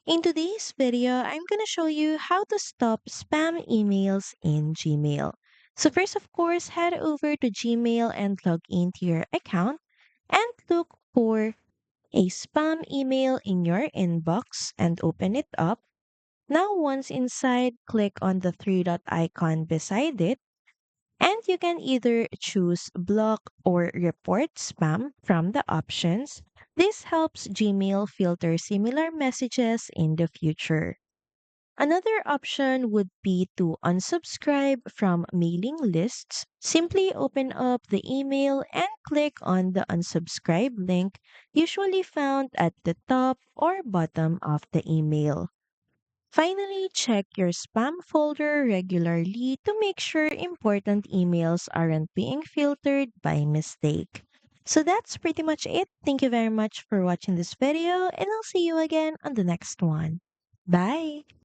In today's video, I'm going to show you how to stop spam emails in Gmail. So first, of course, head over to Gmail and log into your account and look for a spam email in your inbox and open it up. Now, once inside, click on the three dot icon beside it, and you can either choose block or report spam from the options. This helps Gmail filter similar messages in the future. Another option would be to unsubscribe from mailing lists. Simply open up the email and click on the unsubscribe link, usually found at the top or bottom of the email. Finally, check your spam folder regularly to make sure important emails aren't being filtered by mistake. So that's pretty much it. Thank you very much for watching this video, and I'll see you again on the next one. Bye!